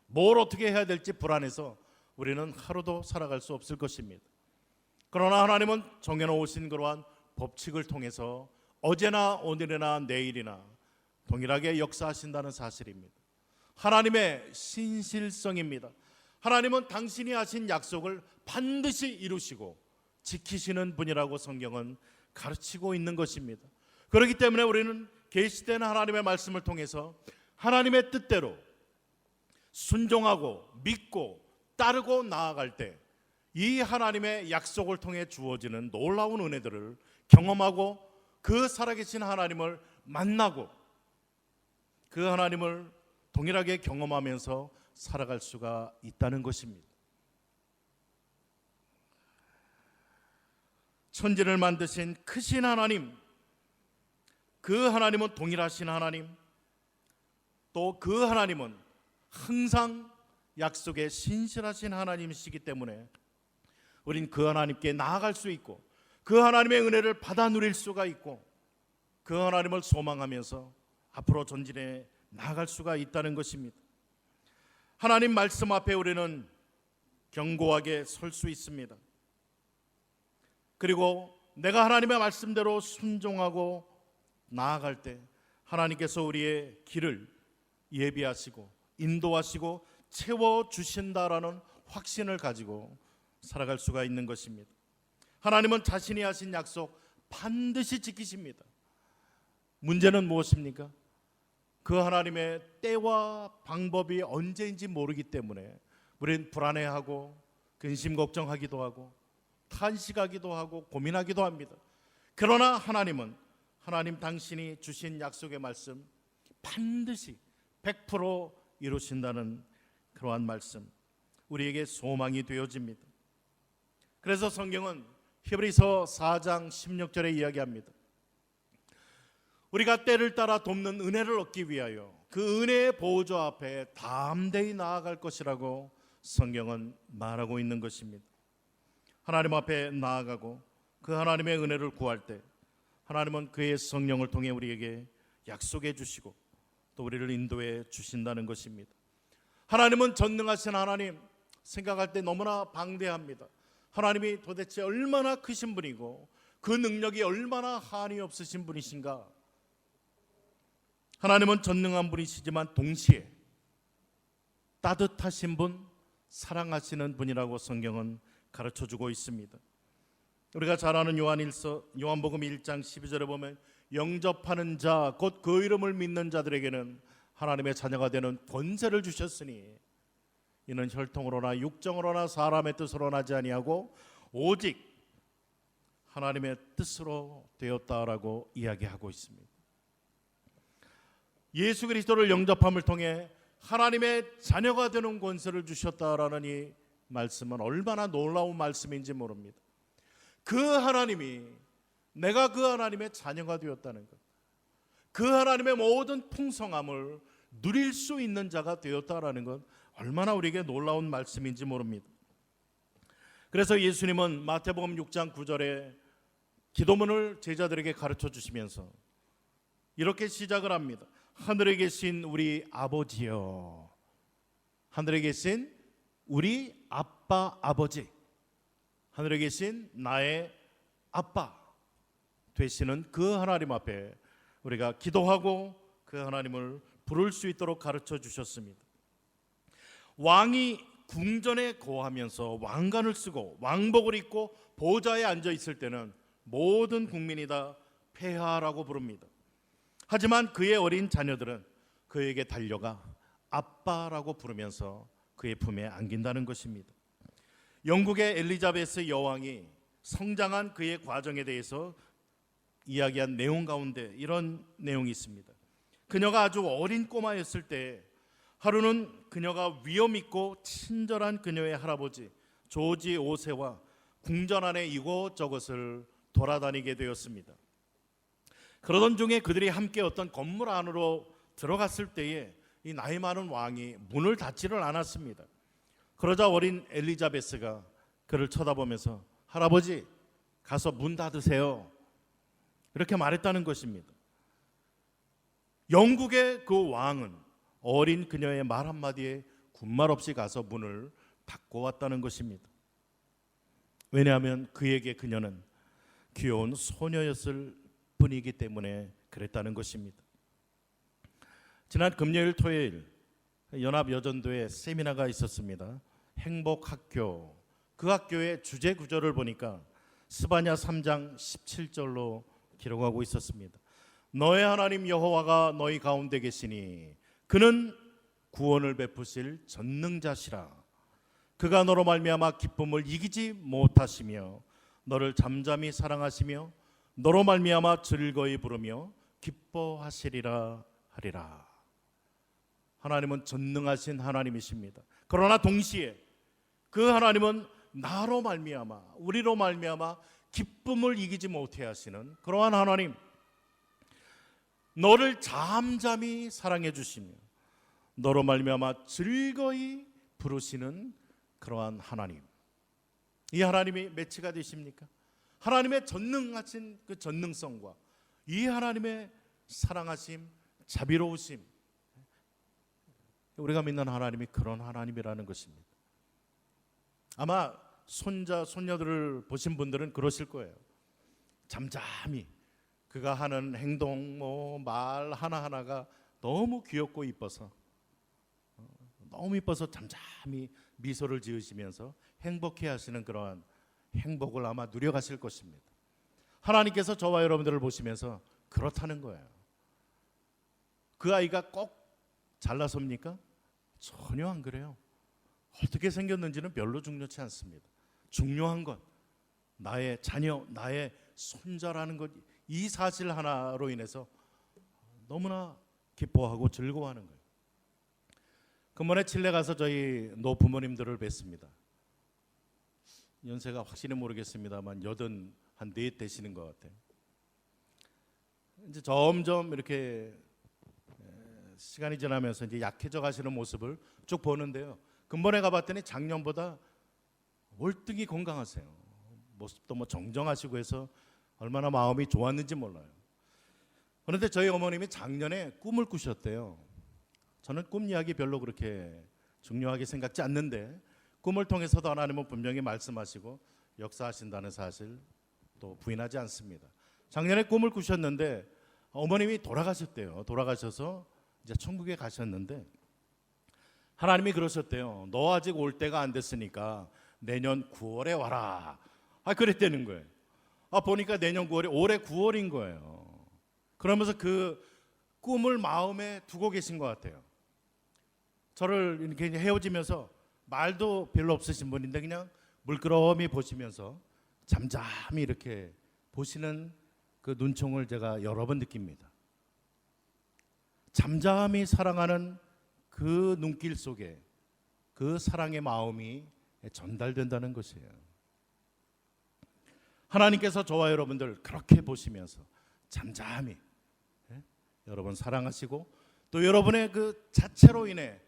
뭘 어떻게 해야 될지 불안해서 우리는 하루도 살아갈 수 없을 것입니다. 그러나 하나님은 정해놓으신 그러한 법칙을 통해서 어제나 오늘이나 내일이나 동일하게 역사하신다는 사실입니다. 하나님의 신실성입니다. 하나님은 당신이 하신 약속을 반드시 이루시고 지키시는 분이라고 성경은 가르치고 있는 것입니다. 그렇기 때문에 우리는 계시된 하나님의 말씀을 통해서 하나님의 뜻대로 순종하고 믿고 따르고 나아갈 때 이 하나님의 약속을 통해 주어지는 놀라운 은혜들을 경험하고 그 살아계신 하나님을 만나고 그 하나님을 동일하게 경험하면서 살아갈 수가 있다는 것입니다. 천지를 만드신 크신 하나님, 그 하나님은 동일하신 하나님, 또 그 하나님은 항상 약속에 신실하신 하나님이시기 때문에 우린 그 하나님께 나아갈 수 있고 그 하나님의 은혜를 받아 누릴 수가 있고 그 하나님을 소망하면서 앞으로 전진해 나아갈 수가 있다는 것입니다. 하나님 말씀 앞에 우리는 견고하게 설 수 있습니다. 그리고 내가 하나님의 말씀대로 순종하고 나아갈 때 하나님께서 우리의 길을 예비하시고 인도하시고 채워주신다라는 확신을 가지고 살아갈 수가 있는 것입니다. 하나님은 자신이 하신 약속 반드시 지키십니다. 문제는 무엇입니까? 그 하나님의 때와 방법이 언제인지 모르기 때문에 우리는 불안해하고 근심 걱정하기도 하고 탄식하기도 하고 고민하기도 합니다. 그러나 하나님은 하나님 당신이 주신 약속의 말씀 반드시 100% 이루신다는 그러한 말씀, 우리에게 소망이 되어집니다. 그래서 성경은 히브리서 4장 16절에 이야기합니다. 우리가 때를 따라 돕는 은혜를 얻기 위하여 그 은혜의 보호자 앞에 담대히 나아갈 것이라고 성경은 말하고 있는 것입니다. 하나님 앞에 나아가고 그 하나님의 은혜를 구할 때 하나님은 그의 성령을 통해 우리에게 약속해 주시고 또 우리를 인도해 주신다는 것입니다. 하나님은 전능하신 하나님, 생각할 때 너무나 방대합니다. 하나님이 도대체 얼마나 크신 분이고 그 능력이 얼마나 한이 없으신 분이신가. 하나님은 전능한 분이시지만 동시에 따뜻하신 분, 사랑하시는 분이라고 성경은 가르쳐주고 있습니다. 우리가 잘 아는 요한복음 1장 12절에 보면 영접하는 자, 곧 그 이름을 믿는 자들에게는 하나님의 자녀가 되는 권세를 주셨으니 이는 혈통으로나 육정으로나 사람의 뜻으로 나지 아니하고 오직 하나님의 뜻으로 되었다라고 이야기하고 있습니다. 예수 그리스도를 영접함을 통해 하나님의 자녀가 되는 권세를 주셨다라는 이 말씀은 얼마나 놀라운 말씀인지 모릅니다. 그 하나님이 내가 그 하나님의 자녀가 되었다는 것, 그 하나님의 모든 풍성함을 누릴 수 있는 자가 되었다라는 것, 얼마나 우리에게 놀라운 말씀인지 모릅니다. 그래서 예수님은 마태복음 6장 9절에 기도문을 제자들에게 가르쳐 주시면서 이렇게 시작을 합니다. 하늘에 계신 우리 아버지여, 하늘에 계신 우리 아빠 아버지, 하늘에 계신 나의 아빠 되시는 그 하나님 앞에 우리가 기도하고 그 하나님을 부를 수 있도록 가르쳐 주셨습니다. 왕이 궁전에 거하면서 왕관을 쓰고 왕복을 입고 보좌에 앉아 있을 때는 모든 국민이 다 폐하라고 부릅니다. 하지만 그의 어린 자녀들은 그에게 달려가 아빠라고 부르면서 그의 품에 안긴다는 것입니다. 영국의 엘리자베스 여왕이 성장한 그의 과정에 대해서 이야기한 내용 가운데 이런 내용이 있습니다. 그녀가 아주 어린 꼬마였을 때 하루는 그녀가 위엄 있고 친절한 그녀의 할아버지 조지 5세와 궁전 안에 이곳저곳을 돌아다니게 되었습니다. 그러던 중에 그들이 함께 어떤 건물 안으로 들어갔을 때에 이 나이 많은 왕이 문을 닫지를 않았습니다. 그러자 어린 엘리자베스가 그를 쳐다보면서 할아버지 가서 문 닫으세요, 이렇게 말했다는 것입니다. 영국의 그 왕은 어린 그녀의 말 한마디에 군말 없이 가서 문을 닫고 왔다는 것입니다. 왜냐하면 그에게 그녀는 귀여운 소녀였을 뿐이기 때문에 그랬다는 것입니다. 지난 금요일 토요일 연합여전도에 세미나가 있었습니다. 행복학교. 그 학교의 주제 구절을 보니까 스바냐 3장 17절로 기록하고 있었습니다. 너의 하나님 여호와가 너희 가운데 계시니 그는 구원을 베푸실 전능자시라. 그가 너로 말미암아 기쁨을 이기지 못하시며 너를 잠잠히 사랑하시며 너로 말미암아 즐거이 부르며 기뻐하시리라 하리라. 하나님은 전능하신 하나님이십니다. 그러나 동시에 그 하나님은 나로 말미암아 우리로 말미암아 기쁨을 이기지 못해 하시는 그러한 하나님, 너를 잠잠히 사랑해 주시며 너로 말미암아 즐거이 부르시는 그러한 하나님. 이 하나님이 매치가 되십니까? 하나님의 전능하신 그 전능성과 이 하나님의 사랑하심, 자비로우심, 우리가 믿는 하나님이 그런 하나님이라는 것입니다. 아마 손자, 손녀들을 보신 분들은 그러실 거예요. 잠잠히 그가 하는 행동, 말 하나하나가 너무 귀엽고 이뻐서 잠잠히 미소를 지으시면서 행복해 하시는 그러한 행복을 아마 누려가실 것입니다. 하나님께서 저와 여러분들을 보시면서 그렇다는 거예요. 그 아이가 꼭 잘나섭니까? 전혀 안 그래요. 어떻게 생겼는지는 별로 중요치 않습니다. 중요한 건 나의 자녀, 나의 손자라는 것, 이 사실 하나로 인해서 너무나 기뻐하고 즐거워하는 거예요. 금번에 칠레 가서 저희 노부모님들을 뵀습니다. 연세가 확실히 모르겠습니다만 84 되시는 것 같아요. 이제 점점 이렇게 시간이 지나면서 이제 약해져 가시는 모습을 쭉 보는데요. 근본에 가봤더니 작년보다 월등히 건강하세요. 모습도 정정하시고 해서 얼마나 마음이 좋았는지 몰라요. 그런데 저희 어머님이 작년에 꿈을 꾸셨대요. 저는 꿈 이야기 별로 그렇게 중요하게 생각지 않는데 꿈을 통해서도 하나님은 분명히 말씀하시고 역사하신다는 사실 또 부인하지 않습니다. 작년에 꿈을 꾸셨는데 어머님이 돌아가셨대요. 돌아가셔서 이제 천국에 가셨는데 하나님이 그러셨대요. 너 아직 올 때가 안 됐으니까 내년 9월에 와라. 그랬다는 거예요. 보니까 내년 9월이 올해 9월인 거예요. 그러면서 그 꿈을 마음에 두고 계신 것 같아요. 저를 이렇게 헤어지면서 말도 별로 없으신 분인데 그냥 물끄러미 보시면서 잠잠히 이렇게 보시는 그 눈총을 제가 여러 번 느낍니다. 잠잠히 사랑하는 그 눈길 속에 그 사랑의 마음이 전달된다는 것이에요. 하나님께서 저와 여러분들 그렇게 보시면서 잠잠히 여러분 사랑하시고 또 여러분의 그 자체로 인해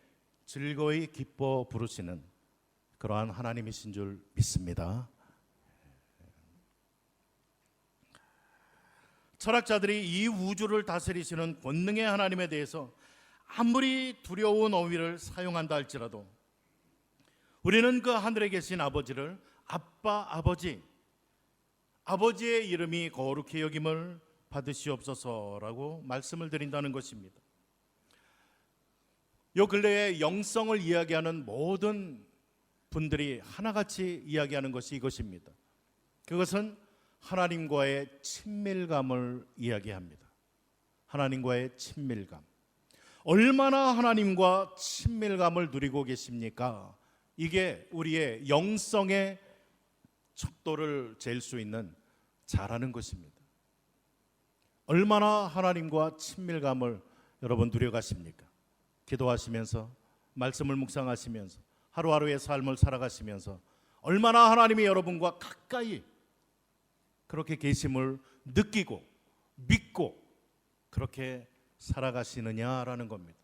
즐거이 기뻐 부르시는 그러한 하나님이신 줄 믿습니다. 철학자들이 이 우주를 다스리시는 권능의 하나님에 대해서 아무리 두려운 어휘를 사용한다 할지라도 우리는 그 하늘에 계신 아버지를 아빠, 아버지의 이름이 거룩히 여김을 받으시옵소서라고 말씀을 드린다는 것입니다. 요 근래에 영성을 이야기하는 모든 분들이 하나같이 이야기하는 것이 이것입니다. 그것은 하나님과의 친밀감을 이야기합니다. 하나님과의 친밀감. 얼마나 하나님과 친밀감을 누리고 계십니까? 이게 우리의 영성의 척도를 잴 수 있는 잘하는 것입니다. 얼마나 하나님과 친밀감을 여러분 누려가십니까? 기도하시면서 말씀을 묵상하시면서 하루하루의 삶을 살아가시면서 얼마나 하나님이 여러분과 가까이 그렇게 계심을 느끼고 믿고 그렇게 살아가시느냐라는 겁니다.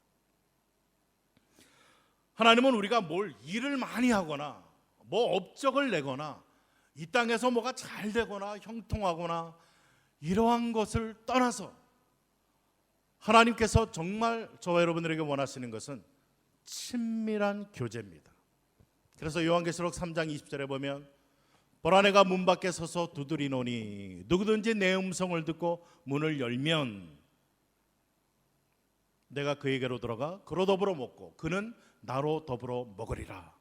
하나님은 우리가 뭘 일을 많이 하거나 뭐 업적을 내거나 이 땅에서 뭐가 잘 되거나 형통하거나 이러한 것을 떠나서 하나님께서 정말 저와 여러분들에게 원하시는 것은 친밀한 교제입니다. 그래서 요한계시록 3장 20절에 보면 보라 내가 문 밖에 서서 두드리노니 누구든지 내 음성을 듣고 문을 열면 내가 그에게로 들어가 그로 더불어 먹고 그는 나로 더불어 먹으리라.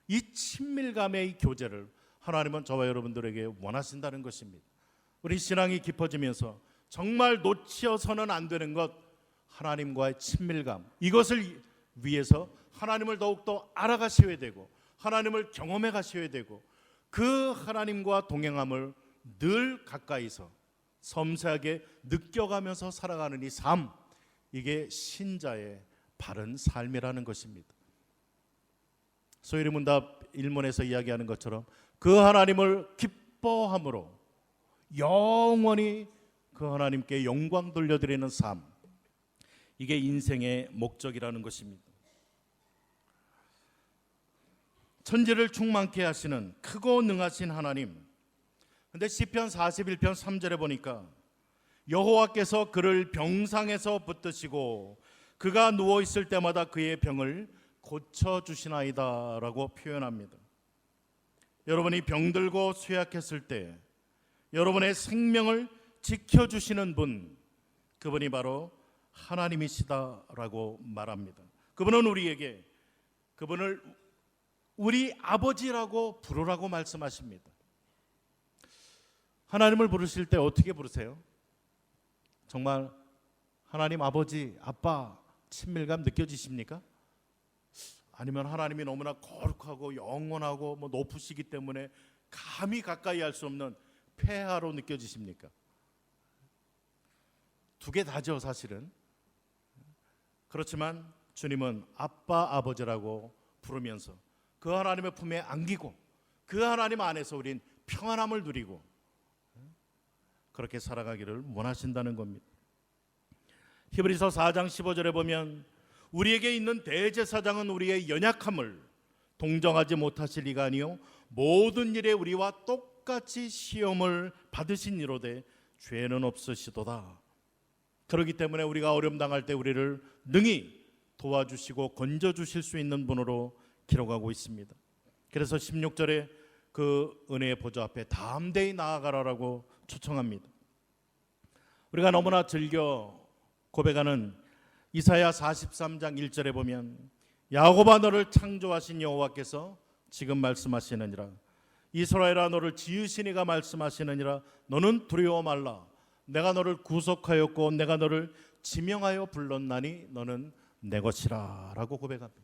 이 친밀감의 이 교제를 하나님은 저와 여러분들에게 원하신다는 것입니다. 우리 신앙이 깊어지면서 정말 놓쳐서는 안 되는 것 하나님과의 친밀감, 이것을 위해서 하나님을 더욱더 알아가셔야 되고 하나님을 경험해 가셔야 되고 그 하나님과 동행함을 늘 가까이서 섬세하게 느껴가면서 살아가는 이 삶, 이게 신자의 바른 삶이라는 것입니다. 소위문답 일문에서 이야기하는 것처럼 그 하나님을 기뻐함으로 영원히 그 하나님께 영광 돌려드리는 삶, 이게 인생의 목적이라는 것입니다. 천지를 충만케 하시는 크고 능하신 하나님. 근데 시편 41편 3절에 보니까 여호와께서 그를 병상에서 붙드시고 그가 누워 있을 때마다 그의 병을 고쳐 주시나이다 라고 표현합니다. 여러분이 병들고 쇠약했을 때 여러분의 생명을 지켜주시는 분, 그분이 바로 하나님이시다라고 말합니다. 그분은 우리에게 그분을 우리 아버지라고 부르라고 말씀하십니다. 하나님을 부르실 때 어떻게 부르세요? 정말 하나님 아버지, 아빠 친밀감 느껴지십니까? 아니면 하나님이 너무나 거룩하고 영원하고 높으시기 때문에 감히 가까이 할 수 없는 폐하로 느껴지십니까? 두 개 다죠, 사실은. 그렇지만 주님은 아빠, 아버지라고 부르면서 그 하나님의 품에 안기고 그 하나님 안에서 우린 평안함을 누리고 그렇게 살아가기를 원하신다는 겁니다. 히브리서 4장 15절에 보면 우리에게 있는 대제사장은 우리의 연약함을 동정하지 못하실 이가 아니요 모든 일에 우리와 똑같이 시험을 받으신 이로되 죄는 없으시도다. 그렇기 때문에 우리가 어려움 당할 때 우리를 능히 도와주시고 건져주실 수 있는 분으로 기록하고 있습니다. 그래서 16절에 그 은혜의 보좌 앞에 담대히 나아가라라고 초청합니다. 우리가 너무나 즐겨 고백하는 이사야 43장 1절에 보면 야곱아 너를 창조하신 여호와께서 지금 말씀하시느니라. 이스라엘아 너를 지으신 이가 말씀하시느니라. 너는 두려워 말라. 내가 너를 구속하였고 내가 너를 지명하여 불렀나니 너는 내 것이라 라고 고백합니다.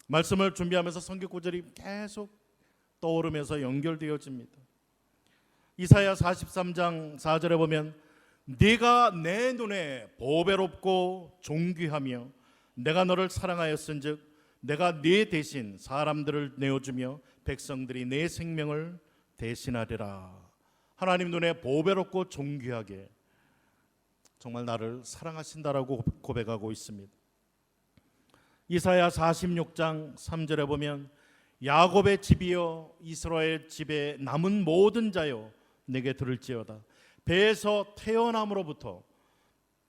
말씀을 준비하면서 성경 구절이 계속 떠오르면서 연결되어집니다. 이사야 43장 4절에 보면 네가 내 눈에 보배롭고 존귀하며 내가 너를 사랑하였은즉 내가 네 대신 사람들을 내어주며 백성들이 내 생명을 대신하리라. 하나님 눈에 보배롭고 존귀하게 정말 나를 사랑하신다라고 고백하고 있습니다. 이사야 46장 3절에 보면 야곱의 집이여 이스라엘 집에 남은 모든 자여 내게 들을지어다. 배에서 태어남으로부터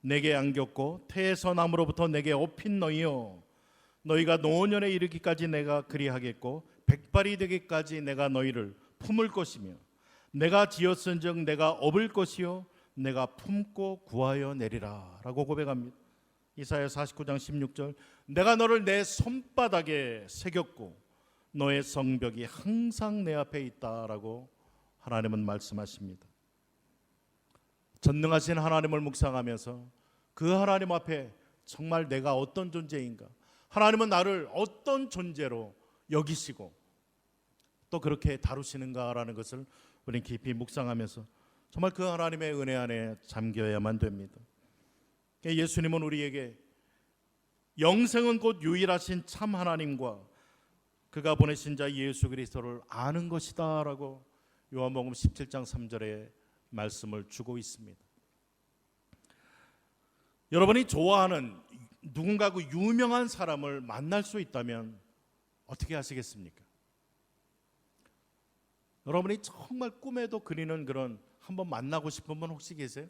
내게 안겼고 태에서 남으로부터 내게 업힌 너희여 너희가 노년에 이르기까지 내가 그리하겠고 백발이 되기까지 내가 너희를 품을 것이며 내가 지었은즉 내가 업을 것이요 내가 품고 구하여 내리라 라고 고백합니다. 이사야 49장 16절 내가 너를 내 손바닥에 새겼고 너의 성벽이 항상 내 앞에 있다라고 하나님은 말씀하십니다. 전능하신 하나님을 묵상하면서 그 하나님 앞에 정말 내가 어떤 존재인가, 하나님은 나를 어떤 존재로 여기시고 또 그렇게 다루시는가라는 것을 우리는 깊이 묵상하면서 정말 그 하나님의 은혜 안에 잠겨야만 됩니다. 예수님은 우리에게 영생은 곧 유일하신 참 하나님과 그가 보내신 자 예수 그리스도를 아는 것이다 라고 요한복음 17장 3절에 말씀을 주고 있습니다. 여러분이 좋아하는 누군가 그 유명한 사람을 만날 수 있다면 어떻게 하시겠습니까? 여러분이 정말 꿈에도 그리는 그런 한번 만나고 싶은 분 혹시 계세요?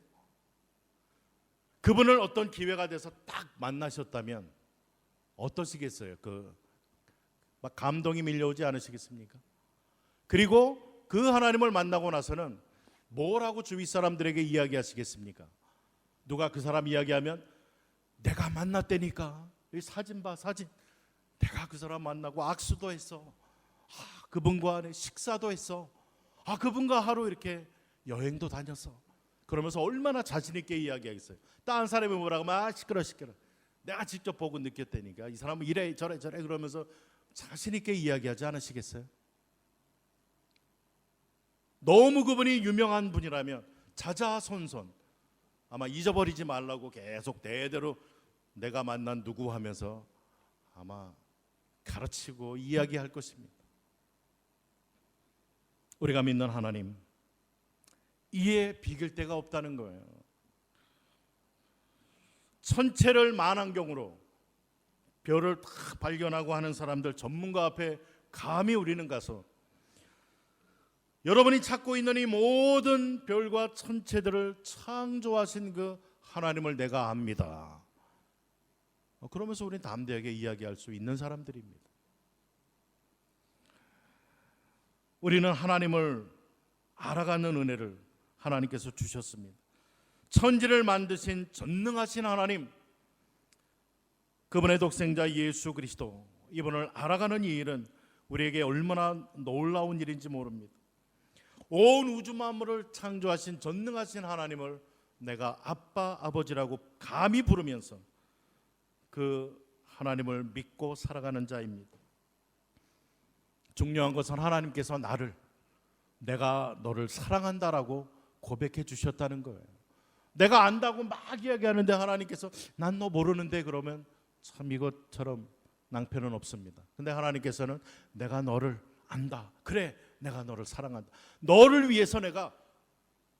그분을 어떤 기회가 돼서 딱 만나셨다면 어떠시겠어요? 막 감동이 밀려오지 않으시겠습니까? 그리고 그 하나님을 만나고 나서는 뭐라고 주위 사람들에게 이야기하시겠습니까? 누가 그 사람 이야기하면 내가 만났다니까, 이 사진 봐, 사진. 내가 그 사람 만나고 악수도 했어. 그분과 식사도 했어. 그분과 하루 이렇게 여행도 다녔어. 그러면서 얼마나 자신 있게 이야기하겠어요. 다른 사람이 뭐라고 하면 시끄러. 내가 직접 보고 느꼈다니까. 이 사람은 이래 저래 그러면서 자신 있게 이야기하지 않으시겠어요? 너무 그분이 유명한 분이라면 자자손손 아마 잊어버리지 말라고 계속 대대로 내가 만난 누구 하면서 아마 가르치고 이야기할 것입니다. 우리가 믿는 하나님, 이에 비길 데가 없다는 거예요. 천체를 만환경으로 별을 다 발견하고 하는 사람들, 전문가 앞에 감히 우리는 가서 여러분이 찾고 있는 이 모든 별과 천체들을 창조하신 그 하나님을 내가 압니다. 그러면서 우리는 담대하게 이야기할 수 있는 사람들입니다. 우리는 하나님을 알아가는 은혜를 하나님께서 주셨습니다. 천지를 만드신 전능하신 하나님, 그분의 독생자 예수 그리스도, 이분을 알아가는 이 일은 우리에게 얼마나 놀라운 일인지 모릅니다. 온 우주 만물을 창조하신 전능하신 하나님을 내가 아빠, 아버지라고 감히 부르면서 그 하나님을 믿고 살아가는 자입니다. 중요한 것은 하나님께서 내가 너를 사랑한다라고 고백해 주셨다는 거예요. 내가 안다고 막 이야기하는데 하나님께서 난 너 모르는데 그러면 참 이것처럼 낭패는 없습니다. 근데 하나님께서는 내가 너를 안다. 그래, 내가 너를 사랑한다. 너를 위해서 내가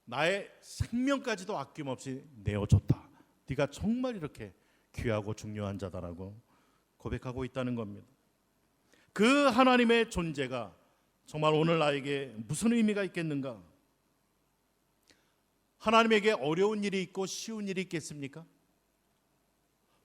나의 생명까지도 아낌없이 내어줬다. 네가 정말 이렇게 귀하고 중요한 자다라고 고백하고 있다는 겁니다. 그 하나님의 존재가 정말 오늘 나에게 무슨 의미가 있겠는가? 하나님에게 어려운 일이 있고 쉬운 일이 있겠습니까?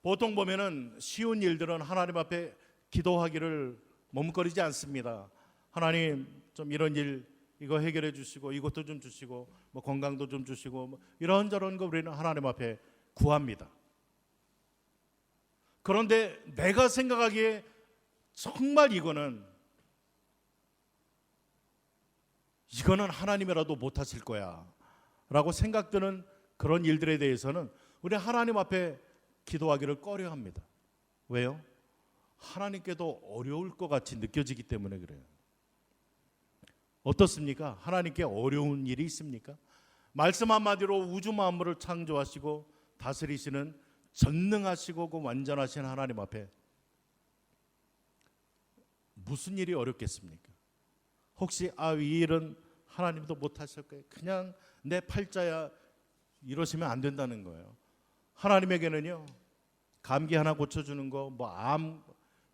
보통 보면은 쉬운 일들은 하나님 앞에 기도하기를 머뭇거리지 않습니다. 하나님 좀 이런 일 이거 해결해 주시고 이것도 좀 주시고 뭐 건강도 좀 주시고 뭐 이런저런 거 우리는 하나님 앞에 구합니다. 그런데 내가 생각하기에 정말 이거는 하나님이라도 못하실 거야 라고 생각드는 그런 일들에 대해서는 우리 하나님 앞에 기도하기를 꺼려합니다. 왜요? 하나님께도 어려울 것 같이 느껴지기 때문에 그래요. 어떻습니까? 하나님께 어려운 일이 있습니까? 말씀 한마디로 우주 만물을 창조하시고 다스리시는 전능하시고 그 완전하신 하나님 앞에 무슨 일이 어렵겠습니까? 혹시 이 일은 하나님도 못하실 거예요. 그냥 내 팔자야 이러시면 안 된다는 거예요. 하나님에게는요, 감기 하나 고쳐주는 거, 암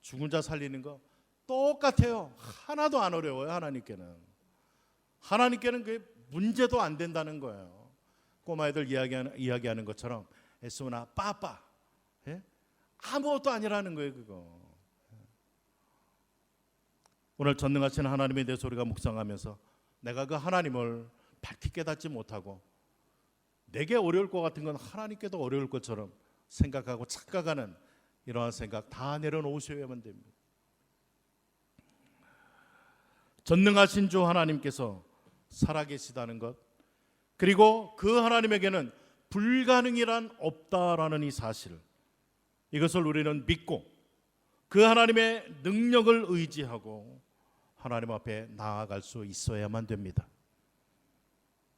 죽은 자 살리는 거 똑같아요. 하나도 안 어려워요. 하나님께는 그게 문제도 안 된다는 거예요. 꼬마애들 이야기하는 것처럼 에스오나 빠빠, 예? 아무것도 아니라는 거예요. 그거. 오늘 전능하신 하나님에 대해서 우리가 묵상하면서 내가 그 하나님을 밝히 깨닫지 못하고 내게 어려울 것 같은 건 하나님께도 어려울 것처럼 생각하고 착각하는 이러한 생각 다 내려놓으셔야만 됩니다. 전능하신 주 하나님께서 살아계시다는 것, 그리고 그 하나님에게는 불가능이란 없다라는 이 사실, 이것을 우리는 믿고 그 하나님의 능력을 의지하고 하나님 앞에 나아갈 수 있어야만 됩니다.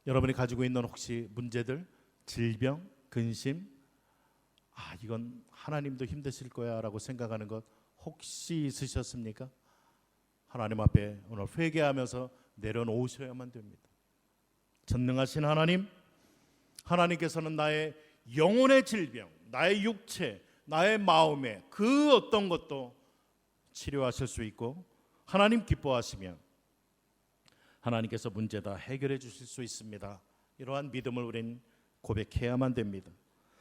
여러분이 가지고 있는 혹시 문제들, 질병, 근심, 이건 하나님도 힘드실 거야 라고 생각하는 것 혹시 있으셨습니까? 하나님 앞에 오늘 회개하면서 내려놓으셔야만 됩니다. 전능하신 하나님께서는 나의 영혼의 질병, 나의 육체, 나의 마음에 그 어떤 것도 치료하실 수 있고 하나님 기뻐하시며 하나님께서 문제 다 해결해 주실 수 있습니다. 이러한 믿음을 우린 고백해야만 됩니다.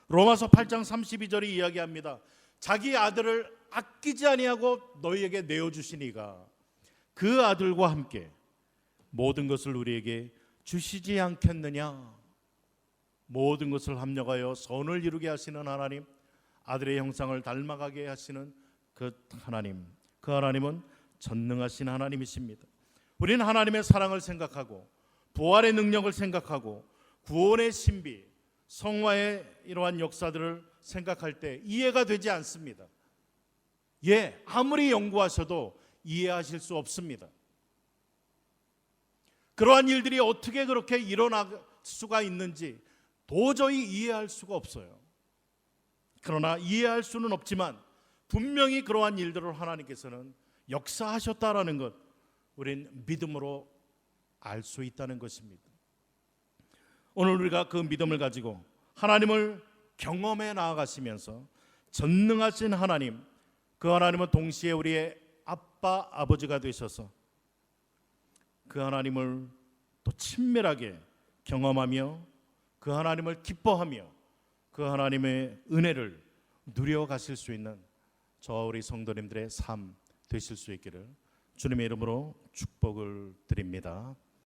로마서 8장 32절이 이야기합니다. 자기 아들을 아끼지 아니하고 너희에게 내어주시니가 그 아들과 함께 모든 것을 우리에게 주시지 않겠느냐. 모든 것을 합력하여 선을 이루게 하시는 하나님, 아들의 형상을 닮아가게 하시는 그 하나님은 전능하신 하나님이십니다. 우리는 하나님의 사랑을 생각하고 부활의 능력을 생각하고 구원의 신비, 성화의 이러한 역사들을 생각할 때 이해가 되지 않습니다. 아무리 연구하셔도 이해하실 수 없습니다. 그러한 일들이 어떻게 그렇게 일어날 수가 있는지 도저히 이해할 수가 없어요. 그러나 이해할 수는 없지만 분명히 그러한 일들을 하나님께서는 역사하셨다라는 것, 우린 믿음으로 알 수 있다는 것입니다. 오늘 우리가 그 믿음을 가지고 하나님을 경험해 나아가시면서 전능하신 하나님, 그 하나님은 동시에 우리의 아빠, 아버지가 되셔서 그 하나님을 또 친밀하게 경험하며 그 하나님을 기뻐하며 그 하나님의 은혜를 누려가실 수 있는 저와 우리 성도님들의 삶 되실 수 있기를 주님의 이름으로 축복을 드립니다.